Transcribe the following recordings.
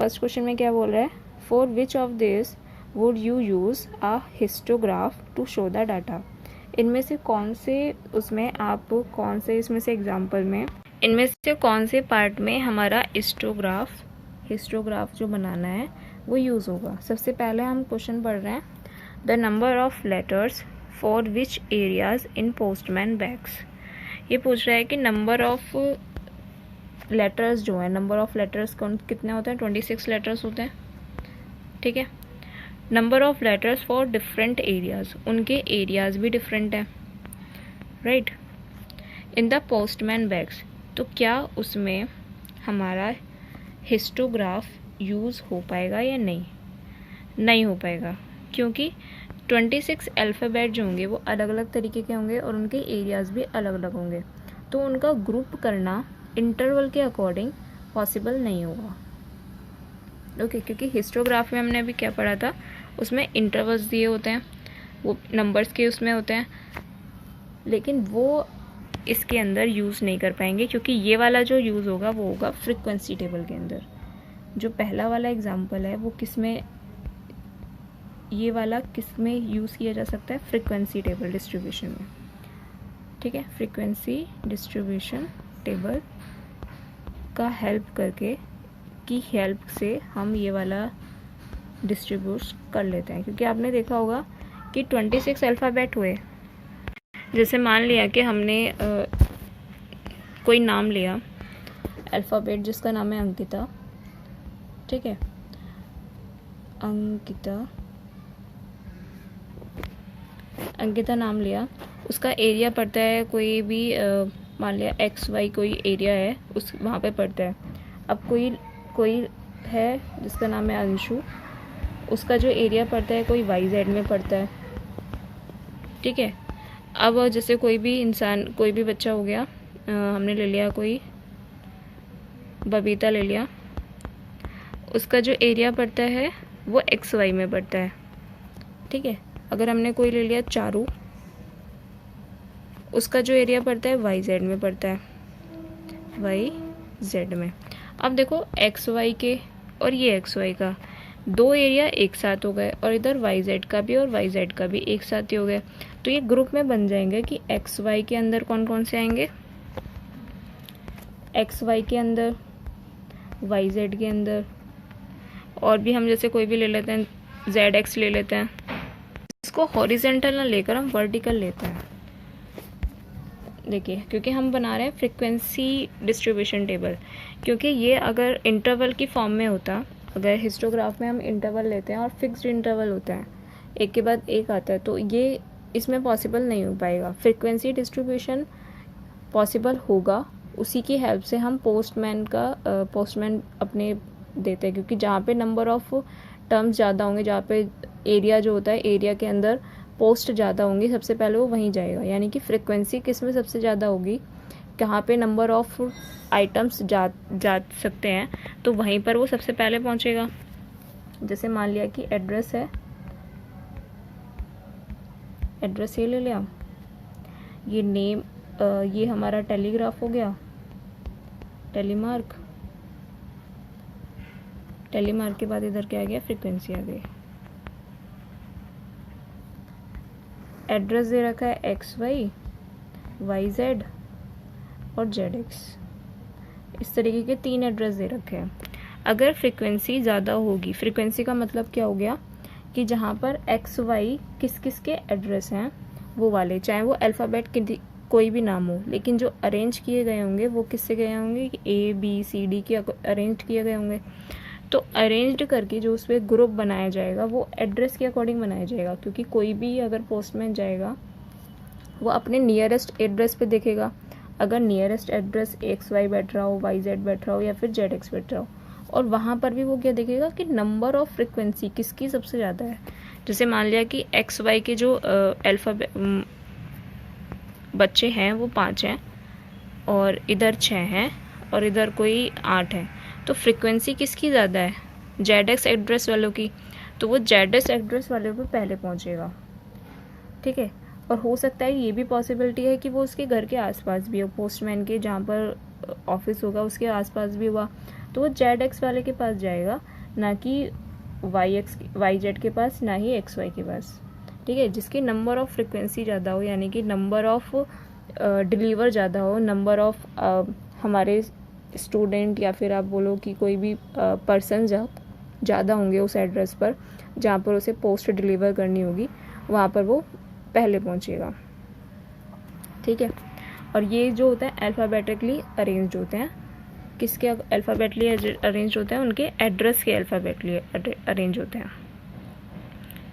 First question में क्या बोल रहा है, for which of this would you use a histograph to show the data. इनमें से कौन से उसमें आप कौन से इसमें से एग्जाम्पल में इनमें से कौन से पार्ट में हमारा हिस्टोग्राफ जो बनाना है वो यूज़ होगा। सबसे पहले हम क्वेश्चन पढ़ रहे हैं, the number of letters for which areas in postman bags. ये पूछ रहा है कि नंबर ऑफ लेटर्स जो है, नंबर ऑफ लेटर्स कौन कितने होते हैं, 26 लेटर्स होते हैं, ठीक है। Number of letters for different areas, उनके एरियाज भी डिफरेंट हैं, right. In the postman bags, तो क्या उसमें हमारा हिस्टोग्राफ यूज़ हो पाएगा या नहीं, नहीं हो पाएगा, क्योंकि 26 अल्फ़ाबेट जो होंगे वो अलग अलग तरीके के होंगे और उनके एरियाज भी अलग अलग होंगे, तो उनका ग्रुप करना इंटरवल के अकॉर्डिंग पॉसिबल नहीं होगा, ओके। क्योंकि हिस्टोग्राफ में हमने अभी क्या पढ़ा था, उसमें इंटरवल्स दिए होते हैं, वो नंबर्स के उसमें होते हैं, लेकिन वो इसके अंदर यूज़ नहीं कर पाएंगे, क्योंकि ये वाला जो यूज़ होगा वो होगा फ्रीक्वेंसी टेबल के अंदर। जो पहला वाला एग्जांपल है वो किसमें, ये वाला किसमें यूज़ किया जा सकता है, फ्रीक्वेंसी टेबल डिस्ट्रीब्यूशन में, ठीक है। फ्रीक्वेंसी डिस्ट्रीब्यूशन टेबल का हेल्प करके की हेल्प से हम ये वाला डिस्ट्रीब्यूट कर लेते हैं, क्योंकि आपने देखा होगा कि 26 अल्फ़ाबेट हुए। जैसे मान लिया कि हमने कोई नाम लिया अल्फ़ाबेट जिसका नाम है अंकिता, ठीक है, अंकिता नाम लिया, उसका एरिया पड़ता है कोई भी मान लिया XY कोई एरिया है उस वहाँ पे पड़ता है। अब कोई है जिसका नाम है अंशु, उसका जो एरिया पड़ता है कोई YZ में पड़ता है, ठीक है। अब जैसे कोई भी इंसान, कोई भी बच्चा हो गया, हमने ले लिया कोई बबीता ले लिया, उसका जो एरिया पड़ता है वो XY में पड़ता है, ठीक है। अगर हमने कोई ले लिया चारू, उसका जो एरिया पड़ता है YZ में पड़ता है, YZ में। अब देखो XY के और ये XY का दो एरिया एक साथ हो गए, और इधर YZ का भी और YZ का भी एक साथ ही हो गए, तो ये ग्रुप में बन जाएंगे कि XY के अंदर कौन कौन से आएंगे, XY के अंदर, YZ के अंदर, और भी हम जैसे कोई भी ले लेते हैं, ZX ले लेते हैं। इसको हॉरिजेंटल ना लेकर हम वर्टिकल लेते हैं, देखिए, क्योंकि हम बना रहे हैं फ्रीक्वेंसी डिस्ट्रीब्यूशन टेबल। क्योंकि ये अगर इंटरवल की फॉर्म में होता, अगर हिस्टोग्राफ में हम इंटरवल लेते हैं और फिक्स्ड इंटरवल होता है, एक के बाद एक आता है, तो ये इसमें पॉसिबल नहीं हो पाएगा। फ्रीक्वेंसी डिस्ट्रीब्यूशन पॉसिबल होगा, उसी की हेल्प से हम पोस्टमैन अपने देते हैं, क्योंकि जहाँ पे नंबर ऑफ टर्म्स ज़्यादा होंगे, जहाँ पे एरिया जो होता है, एरिया के अंदर पोस्ट ज़्यादा होंगी, सबसे पहले वो वहीं जाएगा। यानी कि फ्रीक्वेंसी किस में सबसे ज़्यादा होगी, कहाँ पे नंबर ऑफ आइटम्स जा सकते हैं, तो वहीं पर वो सबसे पहले पहुँचेगा। जैसे मान लिया कि एड्रेस है, एड्रेस ये ले लिया, ये नेम, ये हमारा टेलीग्राफ हो गया, टेलीमार्क के बाद इधर क्या आ गया, फ्रीक्वेंसी आ गई। एड्रेस दे रखा है XY, YZ और ZX, इस तरीके के 3 एड्रेस दे रखे हैं। अगर फ्रीक्वेंसी ज़्यादा होगी, फ्रीक्वेंसी का मतलब क्या हो गया कि जहाँ पर XY किस किस के एड्रेस हैं वो वाले, चाहे वो अल्फ़ाबेट कोई भी नाम हो, लेकिन जो अरेंज किए गए होंगे वो किससे गए होंगे, ABCD के अरेंज किए गए होंगे। तो अरेंज्ड करके जो उस पर ग्रुप बनाया जाएगा वो एड्रेस के अकॉर्डिंग बनाया जाएगा, क्योंकि कोई भी अगर पोस्टमैन जाएगा वो अपने नियरेस्ट एड्रेस पे देखेगा। अगर नियरेस्ट एड्रेस XY बैठ रहा हो, YZ बैठ रहा हो या फिर ZX बैठ रहा हो, और वहाँ पर भी वो क्या देखेगा कि नंबर ऑफ फ्रीक्वेंसी किसकी सबसे ज़्यादा है। जैसे मान लिया कि XY के जो बच्चे हैं वो 5 हैं, और इधर 6 हैं, और इधर कोई 8 है, तो फ्रीक्वेंसी किसकी ज़्यादा है, ZX एड्रेस वालों की, तो वो ZX एड्रेस वाले पे पहले पहुँचेगा, ठीक है। और हो सकता है ये भी पॉसिबिलिटी है कि वो उसके घर के आसपास भी हो, पोस्टमैन के जहाँ पर ऑफिस होगा उसके आसपास भी हुआ, तो वो जेड एक्स वाले के पास जाएगा, ना कि वाई जेड के पास, ना ही एक्स वाई के पास। ठीक है, जिसकी नंबर ऑफ फ्रिक्वेंसी ज़्यादा हो, यानी कि नंबर ऑफ डिलीवर ज़्यादा हो, नंबर ऑफ हमारे स्टूडेंट या फिर आप बोलो कि कोई भी पर्सन ज़्यादा होंगे उस एड्रेस पर जहाँ पर उसे पोस्ट डिलीवर करनी होगी, वहाँ पर वो पहले पहुँचेगा। ठीक है, और ये जो होता है अल्फ़ाबेटिकली अरेंज्ड होते हैं। किसके अल्फ़ाबेटली अरेंज होते हैं? उनके एड्रेस के अल्फ़ाबेटली अरेंज होते हैं।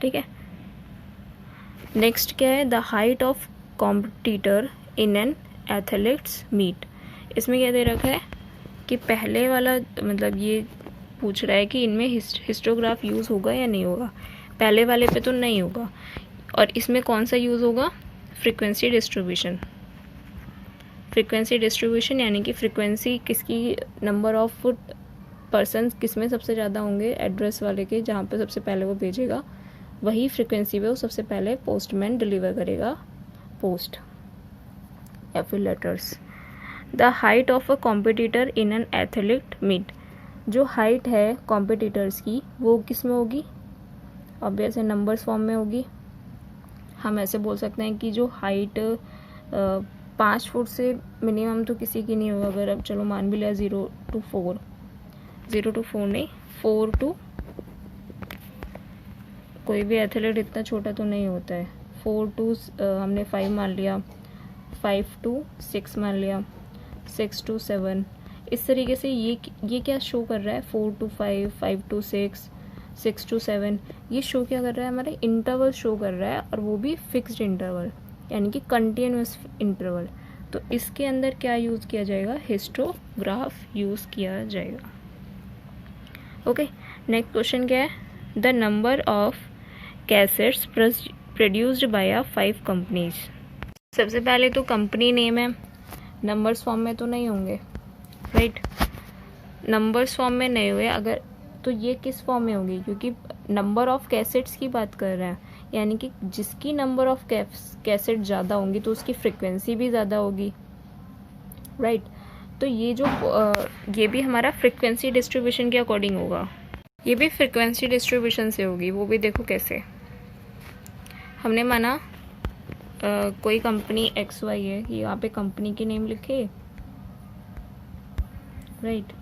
ठीक है, नेक्स्ट क्या है? The height of competitor in an athletes meet. इसमें क्या दे रखा है कि पहले वाला मतलब ये पूछ रहा है कि इनमें हिस्टोग्राफ यूज़ होगा या नहीं होगा। पहले वाले पे तो नहीं होगा, और इसमें कौन सा यूज़ होगा? Frequency distribution. फ्रीक्वेंसी डिस्ट्रीब्यूशन यानी कि फ्रीक्वेंसी किसकी, नंबर ऑफ पर्सन किस में सबसे ज़्यादा होंगे, एड्रेस वाले के, जहाँ पे सबसे पहले वो भेजेगा वही फ्रीक्वेंसी पे वो सबसे पहले पोस्टमैन डिलीवर करेगा पोस्ट या फिर letters. The height of a competitor in an athlete meet. जो हाइट है कॉम्पिटिटर्स की वो किस में होगी? ऑब्वियस है, नंबर्स फॉर्म में होगी। हम ऐसे बोल सकते हैं कि जो हाइट 5 फुट से मिनिमम तो किसी की नहीं होगा। अगर अब चलो मान भी लिया 0 to 4 नहीं, 4 to, कोई भी एथलीट इतना छोटा तो नहीं होता है। 4 to हमने 5 मान लिया, 5 to 6 मान लिया, 6 to 7, इस तरीके से ये क्या शो कर रहा है? 4 to 5, 5 to 6, 6 to 7, ये शो क्या कर रहा है? हमारे इंटरवल शो कर रहा है, और वो भी फिक्स्ड इंटरवल यानी कि कंटिन्यूस इंटरवल। तो इसके अंदर क्या यूज़ किया जाएगा? हिस्टोग्राफ यूज़ किया जाएगा। ओके, नेक्स्ट क्वेश्चन क्या है? The number of cassettes produced by 5 companies. सबसे पहले तो कंपनी नेम है, नंबर्स फॉर्म में तो नहीं होंगे, राइट? नंबर्स फॉर्म में नहीं हुए अगर, तो ये किस फॉर्म में होगी? क्योंकि नंबर ऑफ कैसेट्स की बात कर रहे हैं, यानी कि जिसकी नंबर ऑफ कैसेट ज़्यादा होंगी तो उसकी फ्रिक्वेंसी भी ज़्यादा होगी, राइट? तो ये जो ये भी हमारा फ्रिक्वेंसी डिस्ट्रीब्यूशन के अकॉर्डिंग होगा। ये भी फ्रिक्वेंसी डिस्ट्रीब्यूशन से होगी। वो भी देखो कैसे। हमने माना कोई कंपनी XY है, यहाँ पे कंपनी की नेम लिखे, राइट?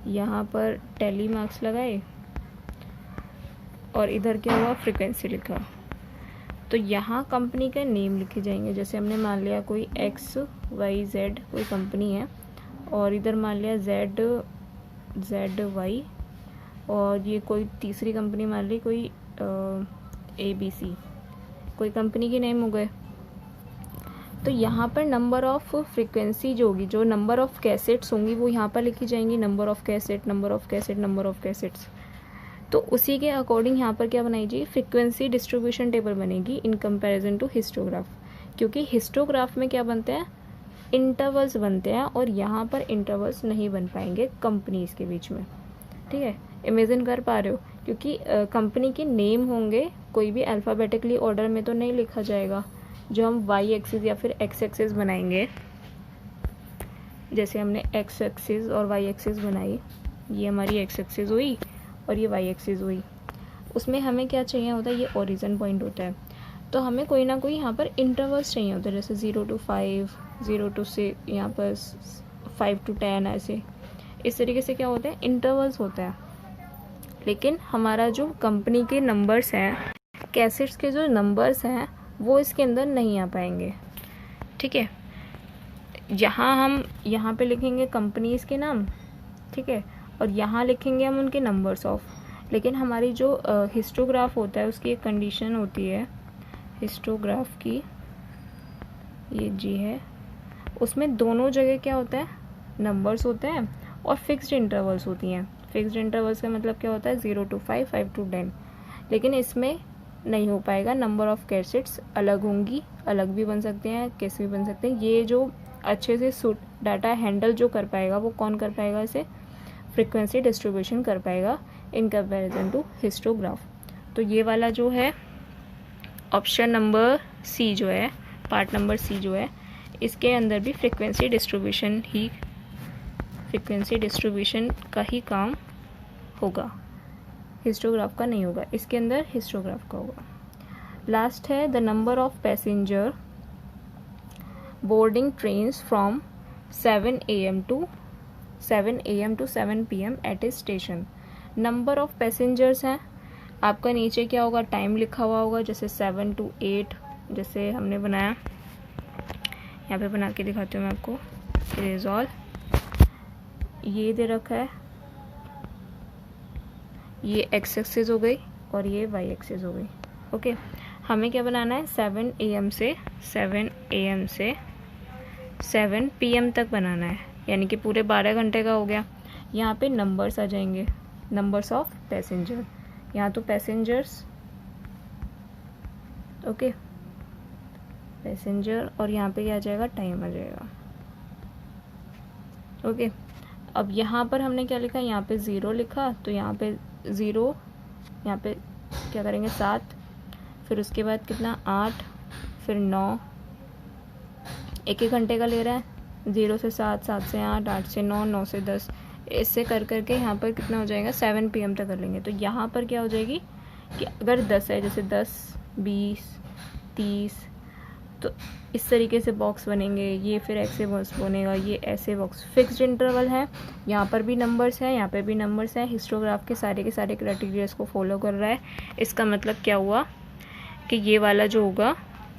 यहाँ पर टैली मार्क्स लगाए और इधर क्या हुआ? फ्रिक्वेंसी लिखा। तो यहाँ कंपनी के नेम लिखे जाएंगे। जैसे हमने मान लिया कोई XYZ कोई कंपनी है, और इधर मान लिया ZY, और ये कोई तीसरी कंपनी मान ली कोई ABC, कोई कंपनी के नेम हो गए। तो यहाँ पर नंबर ऑफ फ्रीक्वेंसी जो होगी, जो नंबर ऑफ कैसेट्स होंगी वो यहाँ पर लिखी जाएंगी, number of cassette, number of cassette, number of cassettes. तो उसी के अकॉर्डिंग यहाँ पर क्या बनाई जाएगी? फ्रीक्वेंसी डिस्ट्रीब्यूशन टेबल बनेगी इन कंपैरिजन टू हिस्टोग्राफ। क्योंकि हिस्टोग्राफ में क्या बनते हैं? इंटरवल्स बनते हैं, और यहाँ पर इंटरवल्स नहीं बन पाएंगे कंपनीज के बीच में। ठीक है, इमेजिन कर पा रहे हो? क्योंकि कंपनी के नेम होंगे, कोई भी अल्फ़ाबेटिकली ऑर्डर में तो नहीं लिखा जाएगा। जो हम वाई एक्सिस या फिर एक्स एक्सिस बनाएंगे, जैसे हमने एक्स एक्सिस और वाई एक्सिस बनाई, ये हमारी एक्स एक्सिस हुई और ये वाई एक्सिस हुई, उसमें हमें क्या चाहिए होता है? ये ओरिजिन पॉइंट होता है। तो हमें कोई ना कोई यहाँ पर इंटरवल्स चाहिए होता है, जैसे 0 to 5, 0 to 6, यहाँ पर 5 to 10, ऐसे इस तरीके से क्या होता है? इंटरवल्स होता है। लेकिन हमारा जो कंपनी के नंबर्स हैं, कैसेट्स के जो नंबर्स हैं, वो इसके अंदर नहीं आ पाएंगे। ठीक है, यहाँ पे लिखेंगे कंपनीज़ के नाम, ठीक है, और यहाँ लिखेंगे हम उनके नंबर्स ऑफ। लेकिन हमारी जो हिस्टोग्राफ होता है उसकी एक कंडीशन होती है, हिस्टोग्राफ की ये जी है, उसमें दोनों जगह क्या होता है? नंबर्स होते हैं और फिक्स्ड इंटरवल्स होती हैं। फिक्स्ड इंटरवल्स का मतलब क्या होता है? 0 to 5, 5 to 10। लेकिन इसमें नहीं हो पाएगा, नंबर ऑफ कैसेट्स अलग होंगी, अलग भी बन सकते हैं, कैसे भी बन सकते हैं। ये जो अच्छे से डाटा हैंडल जो कर पाएगा वो कौन कर पाएगा? इसे फ्रीक्वेंसी डिस्ट्रीब्यूशन कर पाएगा इन कंपैरिजन टू हिस्टोग्राफ। तो ये वाला जो है ऑप्शन नंबर सी जो है, पार्ट नंबर सी जो है, इसके अंदर भी फ्रीक्वेंसी डिस्ट्रीब्यूशन फ्रीक्वेंसी डिस्ट्रीब्यूशन का ही काम होगा, हिस्टोग्राफ का नहीं होगा, इसके अंदर हिस्टोग्राफ का होगा। लास्ट है the number of passenger boarding trains from 7 AM to 7 PM at a station. Number of passengers हैं, आपका नीचे क्या होगा, टाइम लिखा हुआ होगा, जैसे 7 to 8 जैसे हमने बनाया, यहाँ पे बना के दिखाती हूँ मैं आपको। इट इज़ ऑल, ये दे रखा है, ये x एक्सिस हो गई और ये y एक्सिस हो गई। ओके, हमें क्या बनाना है, 7 AM से 7 PM तक बनाना है, यानी कि पूरे 12 घंटे का हो गया। यहाँ पे नंबर्स आ जाएंगे, नंबर्स ऑफ पैसेंजर, यहाँ तो पैसेंजर्स, ओके पैसेंजर, और यहाँ पे क्या आ जाएगा, टाइम आ जाएगा। ओके, अब यहाँ पर हमने क्या लिखा, यहाँ पे 0 लिखा, तो यहाँ पे 0, यहाँ पे क्या करेंगे 7, फिर उसके बाद कितना 8, फिर 9, एक घंटे का ले रहा है, 0 से 7, 7 से 8, 8 से 9, 9 से 10, इससे कर करके यहाँ पर कितना हो जाएगा, 7 PM तक कर लेंगे। तो यहाँ पर क्या हो जाएगी कि अगर 10 है, जैसे 10, 20, 30, तो इस तरीके से बॉक्स बनेंगे, ये फिर ऐसे बॉक्स बनेगा, ये ऐसे बॉक्स। फिक्स्ड इंटरवल है, यहाँ पर भी नंबर्स हैं, यहाँ पे भी नंबर्स हैं, हिस्टोग्राफ के सारे क्राइटेरियाज को फॉलो कर रहा है। इसका मतलब क्या हुआ कि ये वाला जो होगा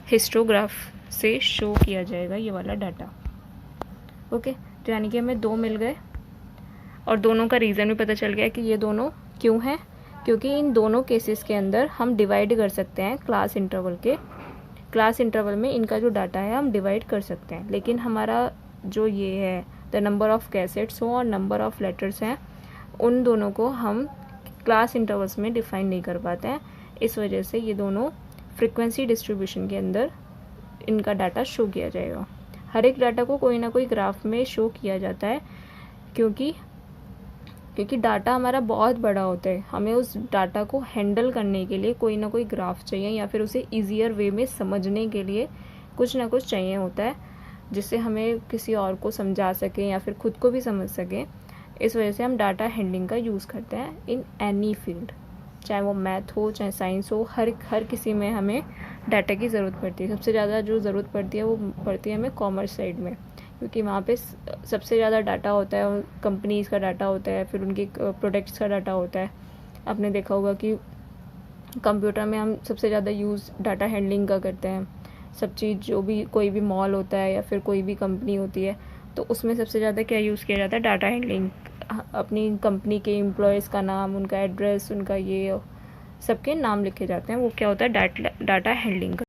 हिस्टोग्राफ से शो किया जाएगा, ये वाला डाटा। ओके, तो यानी कि हमें 2 मिल गए, और दोनों का रीज़न भी पता चल गया कि ये दोनों क्यों हैं, क्योंकि इन दोनों केसेस के अंदर हम डिवाइड कर सकते हैं क्लास इंटरवल में इनका जो डाटा है हम डिवाइड कर सकते हैं। लेकिन हमारा जो ये है द नंबर ऑफ कैसेट्स हो और नंबर ऑफ लेटर्स हैं, उन दोनों को हम क्लास इंटरवल्स में डिफाइन नहीं कर पाते हैं। इस वजह से ये दोनों फ्रीक्वेंसी डिस्ट्रीब्यूशन के अंदर इनका डाटा शो किया जाएगा। हर एक डाटा को कोई ना कोई ग्राफ में शो किया जाता है, क्योंकि डाटा हमारा बहुत बड़ा होता है, हमें उस डाटा को हैंडल करने के लिए कोई ना कोई ग्राफ चाहिए, या फिर उसे ईजियर वे में समझने के लिए कुछ ना कुछ चाहिए होता है, जिससे हमें किसी और को समझा सकें या फिर खुद को भी समझ सकें। इस वजह से हम डाटा हैंडलिंग का यूज़ करते हैं इन एनी फील्ड, चाहे वो मैथ हो चाहे साइंस हो, हर किसी में हमें डाटा की ज़रूरत पड़ती है। सबसे ज़्यादा जो ज़रूरत पड़ती है वो पड़ती है हमें कॉमर्स साइड में, क्योंकि वहाँ पे सबसे ज़्यादा डाटा होता है, कंपनीज़ का डाटा होता है, फिर उनके प्रोडक्ट्स का डाटा होता है। आपने देखा होगा कि कंप्यूटर में हम सबसे ज़्यादा यूज़ डाटा हैंडलिंग का करते हैं। सब चीज़ जो भी कोई भी मॉल होता है या फिर कोई भी कंपनी होती है, तो उसमें सबसे ज़्यादा क्या यूज़ किया जाता है, डाटा हैंडलिंग। अपनी कंपनी के एम्प्लॉयज़ का नाम, उनका एड्रेस, उनका ये सबके नाम लिखे जाते हैं, वो क्या होता है, डाटा हैंडलिंग का।